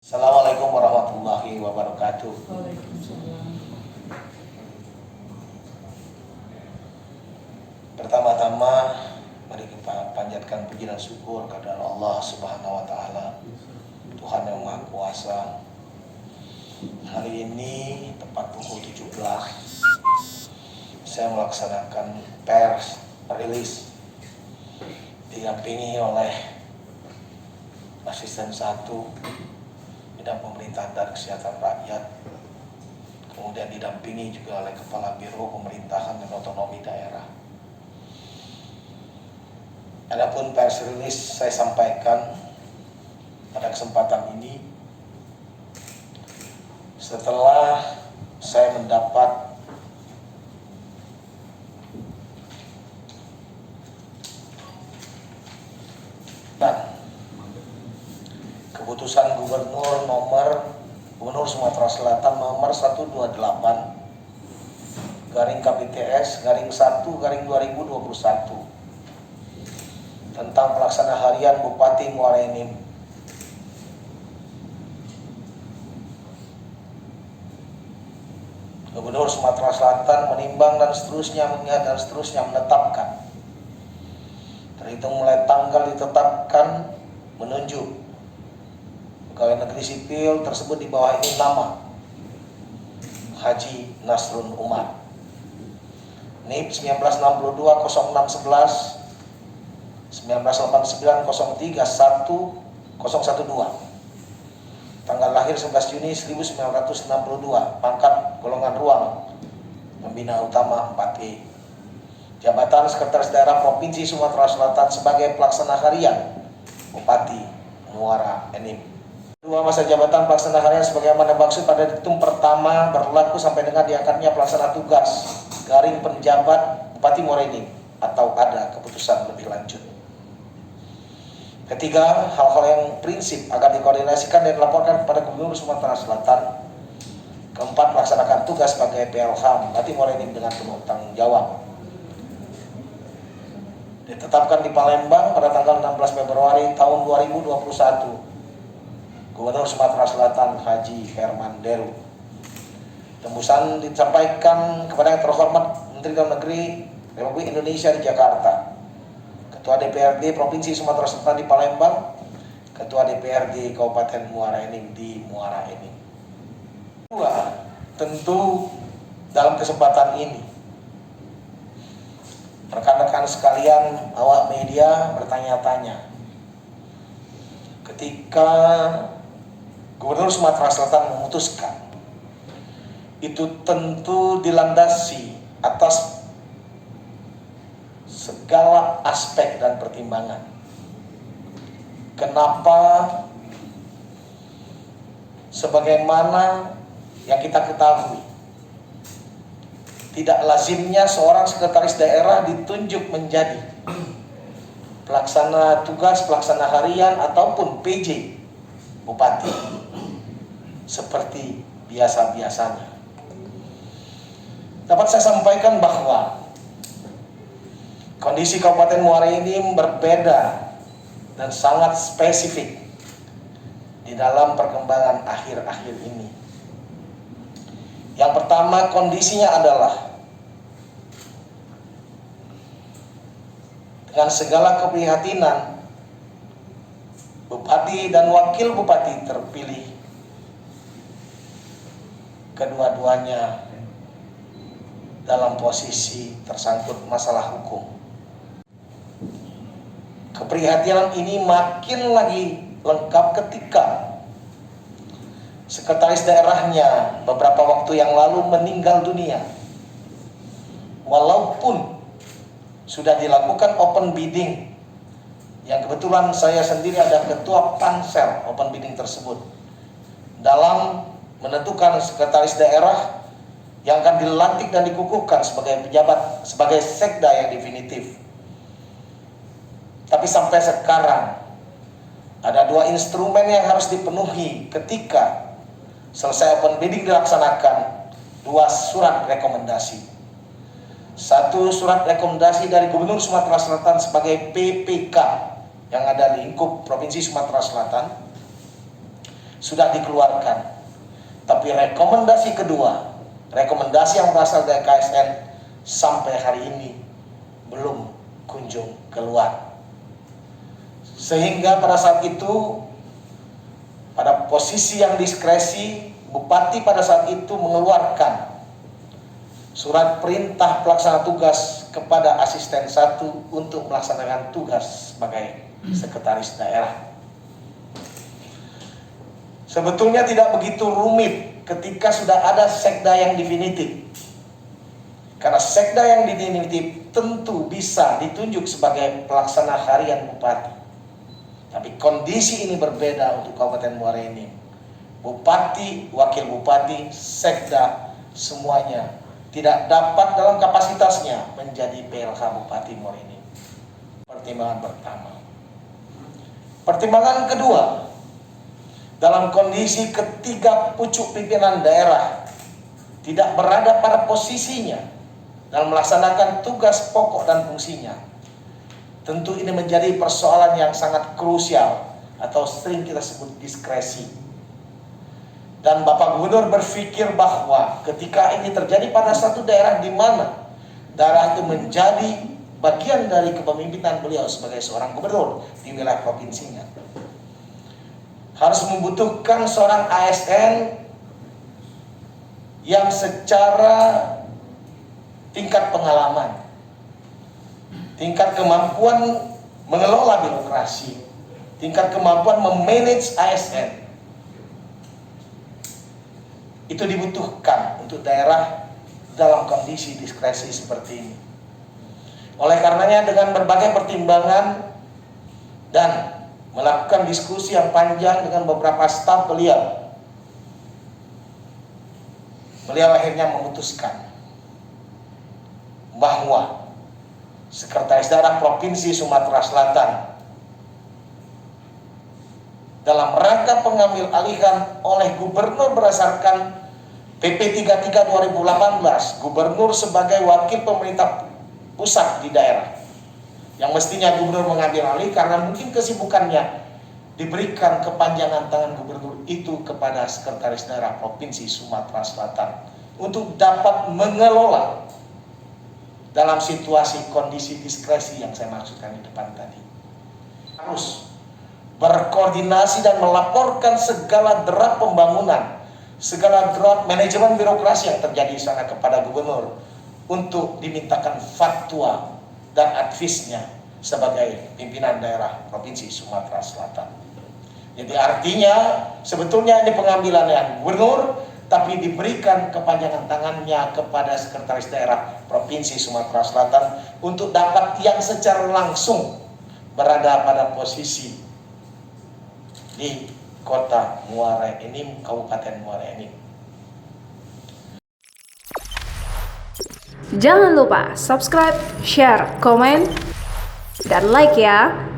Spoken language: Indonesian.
Assalamualaikum warahmatullahi wabarakatuh. Waalaikumsalam. Pertama-tama mari kita panjatkan puji dan syukur kepada Allah Subhanahu wa taala, Tuhan yang Maha Kuasa. Hari ini tepat pukul 17 saya melaksanakan pers rilis didampingi oleh asisten 1 bidang pemerintahan dan kesehatan rakyat, kemudian didampingi juga oleh Kepala Biro Pemerintahan dan Otonomi Daerah. Adapun pers rilis saya sampaikan pada kesempatan ini setelah saya mendapat keputusan Gubernur Sumatera Selatan nomor 128 garing KPTS garing 1 garing 2021 tentang pelaksana harian Bupati Muara Enim. Gubernur Sumatera Selatan menimbang dan seterusnya mengingat dan seterusnya menetapkan, terhitung mulai tanggal ditetapkan menunjuk pegawai negeri sipil tersebut di bawah ini nama Haji Nasrun Umar, NIP 1962-0611 1989-03-1012, tanggal lahir 11 Juni 1962, pangkat golongan ruang pembina utama 4E, jabatan Sekretaris Daerah Provinsi Sumatera Selatan sebagai pelaksana harian Bupati Muara Enim. Dua, masa jabatan pelaksana harian sebagaimana maksud pada diktum pertama berlaku sampai dengan diangkatnya pelaksana tugas garing penjabat Bupati Muara Enim atau ada keputusan lebih lanjut. Ketiga, hal-hal yang prinsip agar dikoordinasikan dan dilaporkan kepada Gubernur Sumatera Selatan. Keempat, melaksanakan tugas sebagai PLH Bupati Muara Enim dengan penuh tanggung jawab. Ditetapkan di Palembang pada tanggal 16 Februari tahun 2021. Gubernur Sumatera Selatan Haji Herman Deru. Tembusan disampaikan kepada yang terhormat Menteri Dalam Negeri Republik Indonesia di Jakarta, Ketua DPRD Provinsi Sumatera Selatan di Palembang, Ketua DPRD Kabupaten Muara Enim di Muara Enim. Dua, tentu dalam kesempatan ini rekan-rekan sekalian awak media bertanya-tanya, ketika Gubernur Sumatera Selatan memutuskan, itu tentu dilandasi atas segala aspek dan pertimbangan. Kenapa? Sebagaimana yang kita ketahui, tidak lazimnya seorang sekretaris daerah ditunjuk menjadi pelaksana tugas, pelaksana harian ataupun PJ Bupati seperti biasa-biasanya. Dapat saya sampaikan bahwa kondisi Kabupaten Muara Enim berbeda dan sangat spesifik di dalam perkembangan akhir-akhir ini. Yang pertama, kondisinya adalah dengan segala keprihatinan, Bupati dan Wakil Bupati terpilih kedua-duanya dalam posisi tersangkut masalah hukum. Keprihatinan ini makin lagi lengkap ketika sekretaris daerahnya beberapa waktu yang lalu meninggal dunia. Walaupun sudah dilakukan open bidding, yang kebetulan saya sendiri ada ketua pansel open bidding tersebut, dalam menentukan sekretaris daerah yang akan dilantik dan dikukuhkan sebagai pejabat, sebagai sekda yang definitif. Tapi sampai sekarang ada dua instrumen yang harus dipenuhi ketika selesai open bidding dilaksanakan. Dua surat rekomendasi. Satu, surat rekomendasi dari Gubernur Sumatera Selatan sebagai PPK yang ada di lingkup Provinsi Sumatera Selatan. sudah dikeluarkan. Tapi rekomendasi kedua, rekomendasi yang berasal dari KSN sampai hari ini belum kunjung keluar. Sehingga pada saat itu, pada posisi yang diskresi, Bupati pada saat itu mengeluarkan surat perintah pelaksana tugas kepada asisten 1 untuk melaksanakan tugas sebagai sekretaris daerah. Sebetulnya tidak begitu rumit ketika sudah ada sekda yang definitif. Karena sekda yang definitif tentu bisa ditunjuk sebagai pelaksana harian bupati. Tapi kondisi ini berbeda untuk Kabupaten Muara Enim. Bupati, wakil bupati, sekda, semuanya tidak dapat dalam kapasitasnya menjadi PLH Bupati Muara Enim. Pertimbangan pertama. Pertimbangan kedua, dalam kondisi ketiga pucuk pimpinan daerah tidak berada pada posisinya dalam melaksanakan tugas pokok dan fungsinya, tentu ini menjadi persoalan yang sangat krusial atau sering kita sebut diskresi. Dan Bapak Gubernur berpikir bahwa ketika ini terjadi pada satu daerah di mana daerah itu menjadi bagian dari kepemimpinan beliau sebagai seorang gubernur di wilayah provinsinya, harus membutuhkan seorang ASN yang secara tingkat pengalaman, tingkat kemampuan mengelola birokrasi, tingkat kemampuan memanage ASN, itu dibutuhkan untuk daerah dalam kondisi diskresi seperti ini. Oleh karenanya dengan berbagai pertimbangan dan melakukan diskusi yang panjang dengan beberapa staf beliau akhirnya memutuskan bahwa Sekretaris Daerah Provinsi Sumatera Selatan dalam rangka pengambil alihan oleh Gubernur berdasarkan PP 33 2018, Gubernur sebagai wakil pemerintah pusat di daerah, yang mestinya gubernur mengambil alih karena mungkin kesibukannya, diberikan kepanjangan tangan gubernur itu kepada Sekretaris Daerah Provinsi Sumatera Selatan untuk dapat mengelola dalam situasi kondisi diskresi yang saya maksudkan di depan tadi. Harus berkoordinasi dan melaporkan segala derap pembangunan, segala derap manajemen birokrasi yang terjadi di sana kepada gubernur untuk dimintakan fatwa dan advisnya sebagai pimpinan daerah Provinsi Sumatera Selatan. Jadi artinya sebetulnya ini pengambilannya gubernur, tapi diberikan kepanjangan tangannya kepada Sekretaris Daerah Provinsi Sumatera Selatan untuk dapat yang secara langsung berada pada posisi di Kota Muara Enim, Kabupaten Muara Enim. Jangan lupa subscribe, share, komen, dan like ya.